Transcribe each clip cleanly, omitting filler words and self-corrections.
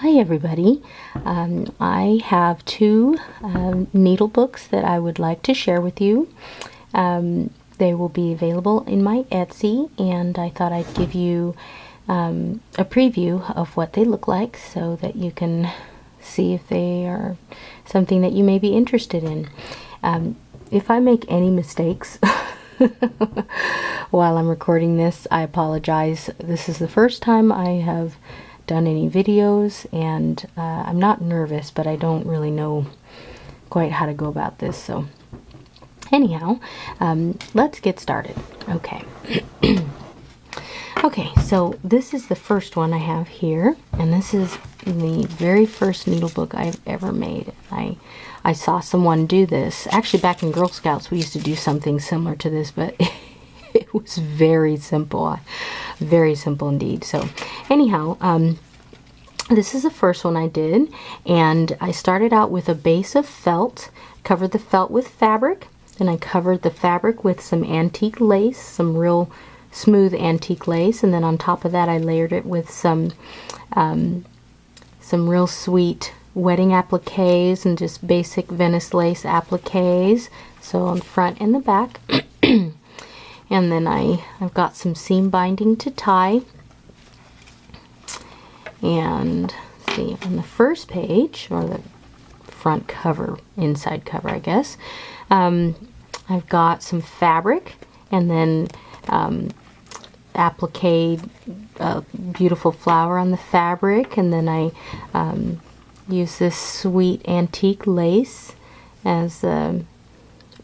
Hi everybody. I have two needle books that I would like to share with you. They will be available in my Etsy, and I thought I'd give you a preview of what they look like so that you can see if they are something that you may be interested in. If I make any mistakes while I'm recording this, I apologize. This is the first time I have done any videos, and I'm not nervous, but I don't really know quite how to go about this. So anyhow, let's get started. Okay. Okay, so this is the first one I have here, and this is the very first needle book I've ever made. I saw someone do this. Actually, back in Girl Scouts, we used to do something similar to this, but it was very simple. Very simple indeed. So anyhow, this is the first one I did, and I started out with a base of felt, covered the felt with fabric, then I covered the fabric with some antique lace, some real smooth antique lace, and then on top of that I layered it with some real sweet wedding appliques and just basic Venice lace appliques, so on the front and the back. And then I've got some seam binding to tie. And see, on the first page, or the front cover, inside cover I guess, I've got some fabric, and then applique a beautiful flower on the fabric, and then I use this sweet antique lace as a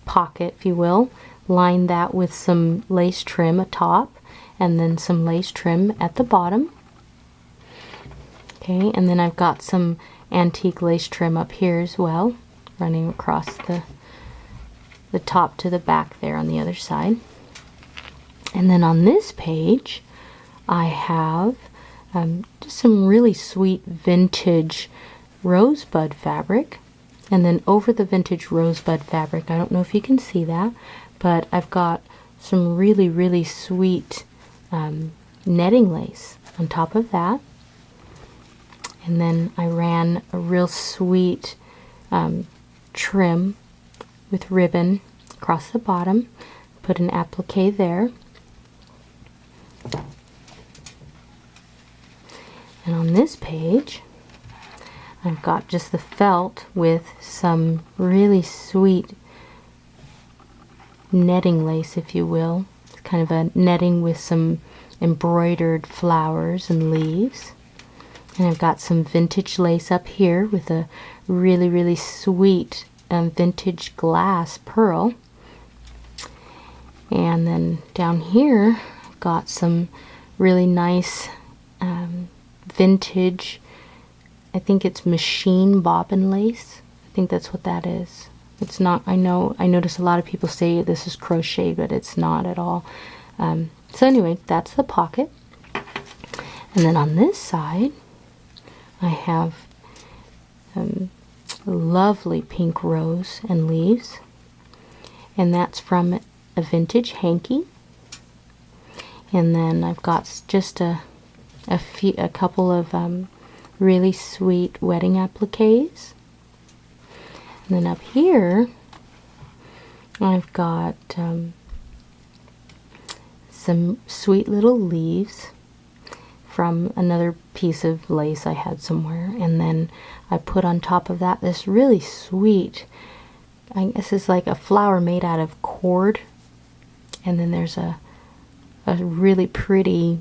pocket, if you will. Line that with some lace trim atop, and then some lace trim at the bottom. Okay, and then I've got some antique lace trim up here as well, running across the top to the back there on the other side. And then on this page I have just some really sweet vintage rosebud fabric, and then over the vintage rosebud fabric, I don't know if you can see that, but I've got some really sweet netting lace on top of that. And then I ran a real sweet trim with ribbon across the bottom, put an applique there. And on this page, I've got just the felt with some really sweet netting lace, if you will. It's kind of a netting with some embroidered flowers and leaves. And I've got some vintage lace up here with a really sweet vintage glass pearl. And then down here I've got some really nice vintage, I think it's machine bobbin lace. I think that's what that is. It's not, I notice a lot of people say this is crochet, but it's not at all. So anyway, that's the pocket. And then on this side I have lovely pink rose and leaves, and that's from a vintage hanky. And then I've got just a couple of really sweet wedding appliques. And then up here I've got some sweet little leaves from another piece of lace I had somewhere, and then I put on top of that this really sweet, I guess it's like a flower made out of cord, and then there's a really pretty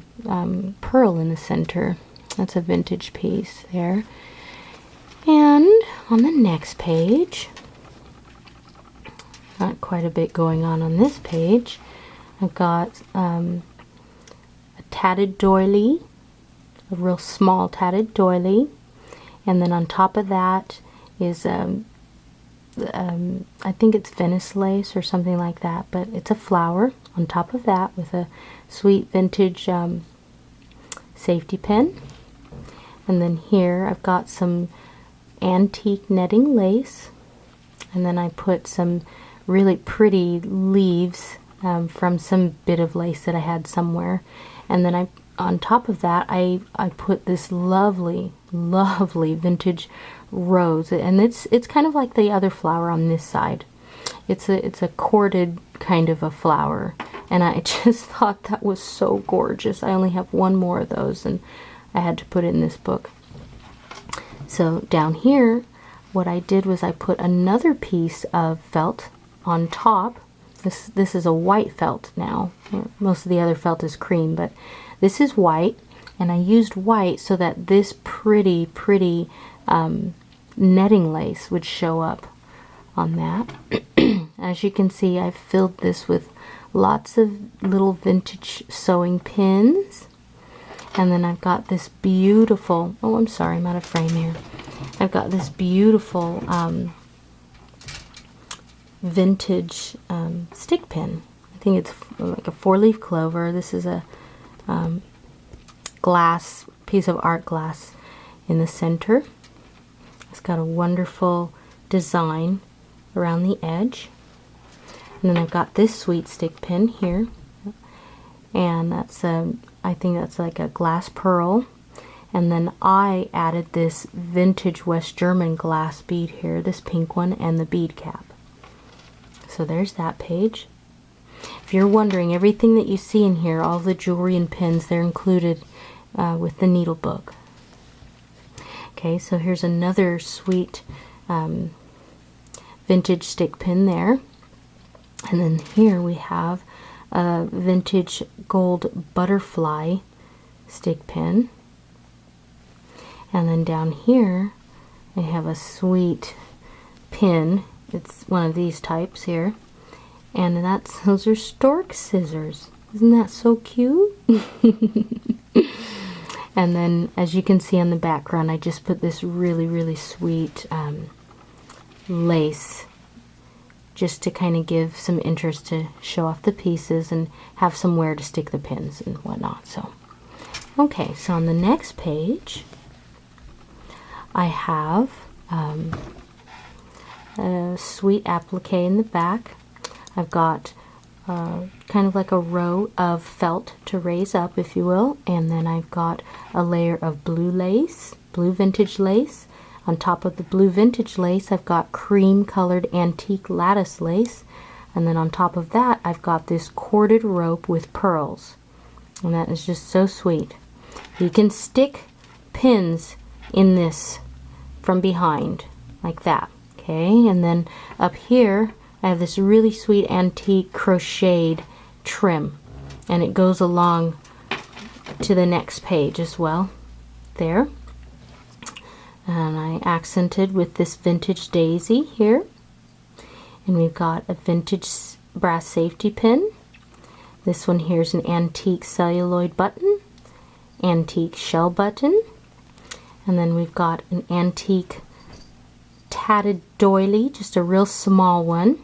pearl in the center. That's a vintage piece there. And on the next page, not quite a bit going on this page, I've got a tatted doily, a real small tatted doily, and then on top of that is I think it's Venice lace or something like that, but it's a flower on top of that with a sweet vintage safety pin. And then here I've got some antique netting lace, and then I put some really pretty leaves from some bit of lace that I had somewhere, and then on top of that, I put this lovely, lovely vintage rose, and it's kind of like the other flower on this side. It's a corded kind of a flower, and I just thought that was so gorgeous. I only have one more of those, and I had to put it in this book. So down here, what I did was I put another piece of felt on top. This is a white felt now. Most of the other felt is cream, but this is white, and I used white so that this pretty netting lace would show up on that. As you can see, I've filled this with lots of little vintage sewing pins. And then I've got this beautiful, oh, I'm sorry, I'm out of frame here. I've got this beautiful vintage stick pin. I think it's like a 4-leaf clover. This is a glass, piece of art glass in the center. It's got a wonderful design around the edge. And then I've got this sweet stick pin here. And that's I think that's like a glass pearl. And then I added this vintage West German glass bead here, this pink one, and the bead cap. So there's that page. If you're wondering, everything that you see in here, all the jewelry and pins, they're included with the needle book. Okay, so here's another sweet vintage stick pin there. And then here we have a vintage gold butterfly stick pin. And then down here I have a sweet pin. It's one of these types here. And those are stork scissors. Isn't that so cute? And then, as you can see on the background, I just put this really sweet lace, just to kind of give some interest, to show off the pieces and have somewhere to stick the pins and whatnot. So, okay, so on the next page, I have a sweet applique in the back. I've got kind of like a row of felt to raise up, if you will, and then I've got a layer of blue lace, blue vintage lace. On top of the blue vintage lace, I've got cream colored antique lattice lace, and then on top of that, I've got this corded rope with pearls, and that is just so sweet. You can stick pins in this from behind like that, okay? And then up here I have this really sweet antique crocheted trim, and it goes along to the next page as well there. And I accented with this vintage daisy here, and we've got a vintage brass safety pin. This one here is an antique celluloid button, antique shell button, and then we've got an antique tatted doily, just a real small one.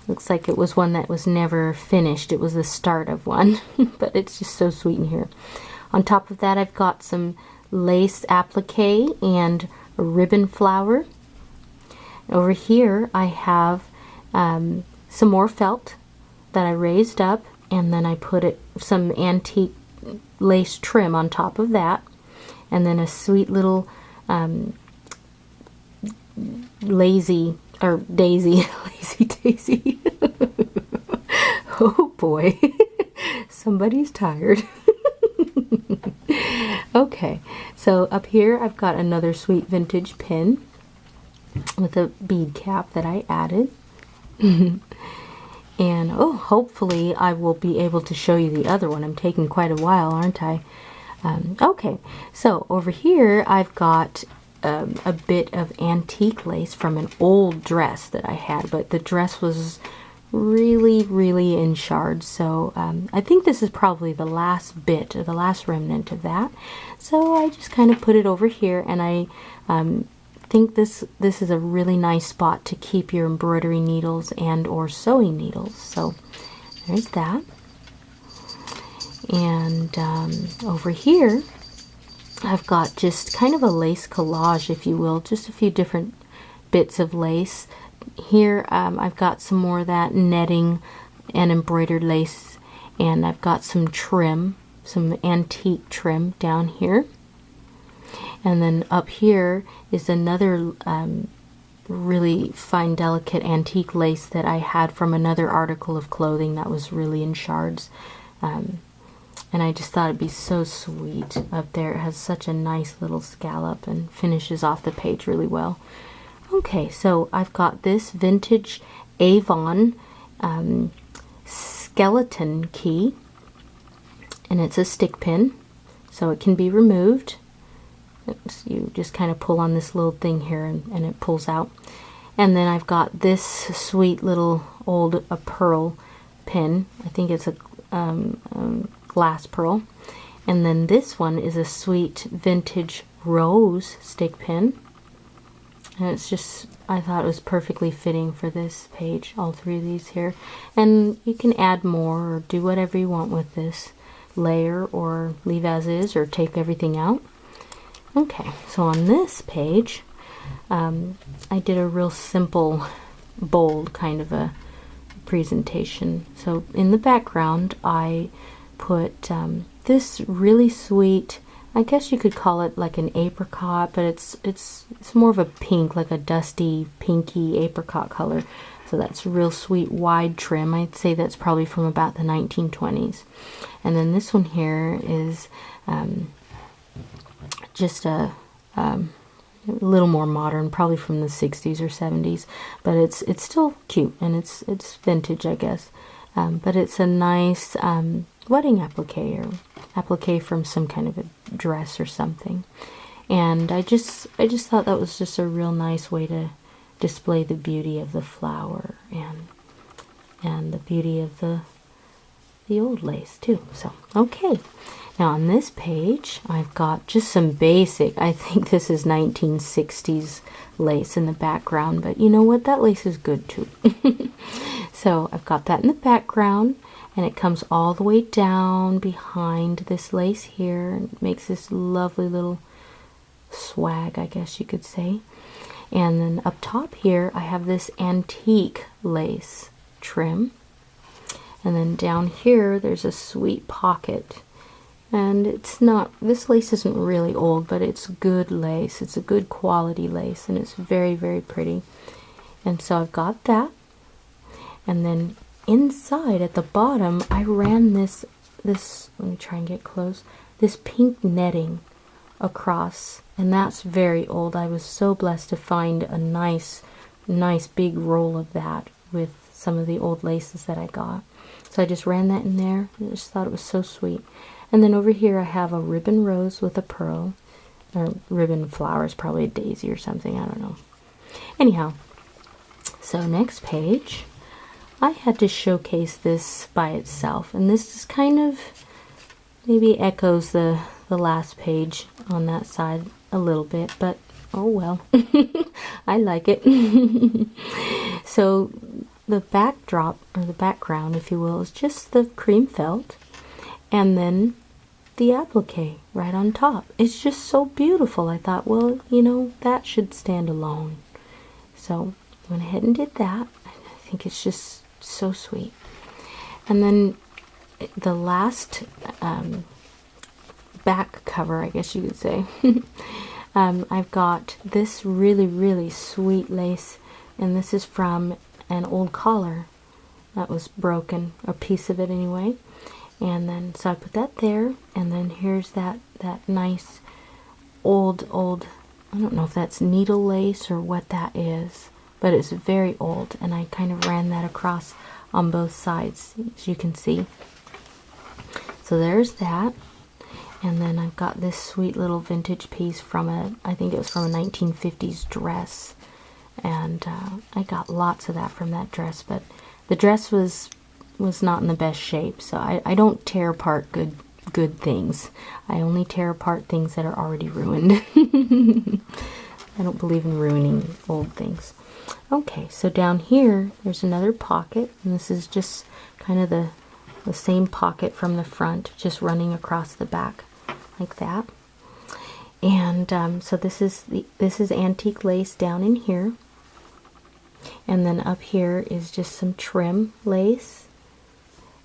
Looks like it was one that was never finished. It was the start of one, but it's just so sweet in here. On top of that, I've got some lace applique and a ribbon flower. Over here, I have some more felt that I raised up, and then I put some antique lace trim on top of that, and then a sweet little lazy daisy. Oh boy, somebody's tired. Okay, so up here I've got another sweet vintage pin with a bead cap that I added. And oh, hopefully I will be able to show you the other one. I'm taking quite a while, aren't I? Okay, so over here I've got a bit of antique lace from an old dress that I had, but the dress was really in shards, so I think this is probably the last bit, or the last remnant of that. So I just kind of put it over here, and I think this is a really nice spot to keep your embroidery needles and or sewing needles. So there's that. And over here I've got just kind of a lace collage, if you will, just a few different bits of lace. Here I've got some more of that netting and embroidered lace, and I've got some trim some antique trim down here. And then up here is another really fine, delicate antique lace that I had from another article of clothing that was really in shards. And I just thought it'd be so sweet up there. It has such a nice little scallop and finishes off the page really well. Okay, so I've got this vintage Avon skeleton key, and it's a stick pin, so it can be removed. You just kind of pull on this little thing here and it pulls out. And then I've got this sweet little old pearl pin. I think it's a glass pearl. And then this one is a sweet vintage rose stick pin. And it's just, I thought it was perfectly fitting for this page, all three of these here. And you can add more or do whatever you want with this layer, or leave as is, or take everything out. Okay, so on this page, I did a real simple, bold kind of a presentation. So in the background, I put this really sweet, I guess you could call it like an apricot, but it's more of a pink, like a dusty pinky apricot color. So that's real sweet wide trim. I'd say that's probably from about the 1920s. And then this one here is just a little more modern, probably from the 60s or 70s, but it's still cute, and it's vintage, I guess. But it's a nice wedding applique from some kind of a dress or something. And I just thought that was just a real nice way to display the beauty of the flower and the beauty of the old lace too. So okay, now on this page I've got just some basic, I think this is 1960s lace in the background, but you know what, that lace is good too. So I've got that in the background, and it comes all the way down behind this lace here, and it makes this lovely little swag, I guess you could say. And then up top here I have this antique lace trim, and then down here there's a sweet pocket. And it's not, this lace isn't really old, but it's good lace. It's a good quality lace, and it's very, very pretty. And so I've got that. And then inside at the bottom, I ran this, let me try and get close, this pink netting across. And that's very old. I was so blessed to find a nice big roll of that with some of the old laces that I got. So I just ran that in there. I just thought it was so sweet. And then over here I have a ribbon rose with a pearl, or ribbon flowers, probably a daisy or something, I don't know. Anyhow, so next page, I had to showcase this by itself, and this is kind of maybe echoes the last page on that side a little bit, but oh well. I like it. So the backdrop, or the background if you will, is just the cream felt, and then the applique right on top. It's just so beautiful. I thought, well, you know, that should stand alone. So went ahead and did that. I think it's just so sweet. And then the last back cover, I guess you could say, I've got this really, really sweet lace, and this is from an old collar that was broken, a piece of it anyway. And then so I put that there, and then here's that nice old, I don't know if that's needle lace or what that is, but it's very old, and I kind of ran that across on both sides, as you can see. So there's that. And then I've got this sweet little vintage piece from I think it was from a 1950s dress, and I got lots of that from that dress, but the dress was not in the best shape. So I don't tear apart good things. I only tear apart things that are already ruined. I don't believe in ruining old things. Okay, so down here there's another pocket, and this is just kind of the same pocket from the front, just running across the back like that. And so this is antique lace down in here, and then up here is just some trim lace,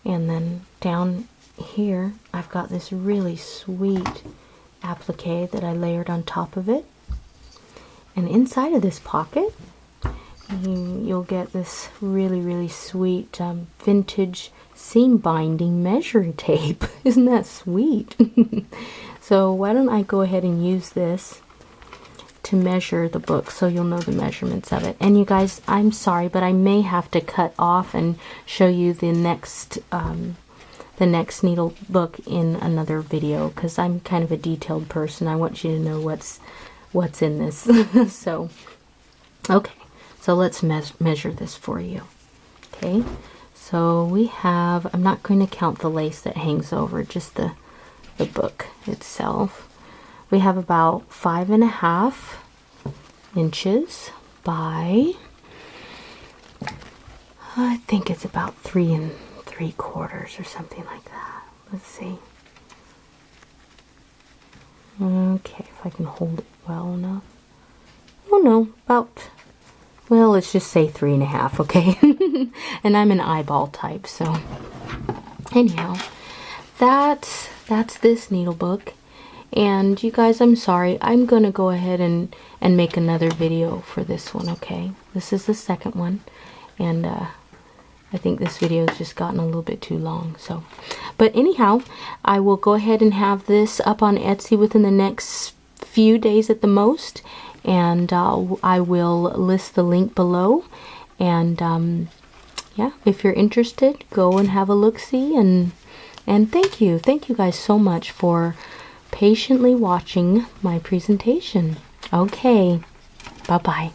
and then down here I've got this really sweet applique that I layered on top of it. And inside of this pocket, you'll get this really sweet vintage seam binding measuring tape. Isn't that sweet? So why don't I go ahead and use this to measure the book so you'll know the measurements of it. And you guys, I'm sorry, but I may have to cut off and show you the next needle book in another video, because I'm kind of a detailed person. I want you to know what's in this. So okay, so let's measure this for you. Okay, so we have, I'm not going to count the lace that hangs over, just the book itself. We have about 5.5 inches by, I think it's about 3 3/4 or something like that. Let's see. Okay, if I can hold it well enough. Oh no, about, well, let's just say 3.5, okay? And I'm an eyeball type, so anyhow, that's this needle book. And you guys, I'm sorry, I'm gonna go ahead and make another video for this one, okay? This is the second one, and I think this video has just gotten a little bit too long, so. But anyhow, I will go ahead and have this up on Etsy within the next few days at the most, and I will list the link below. And yeah, if you're interested, go and have a look-see. And thank you guys so much for patiently watching my presentation. Okay, bye-bye.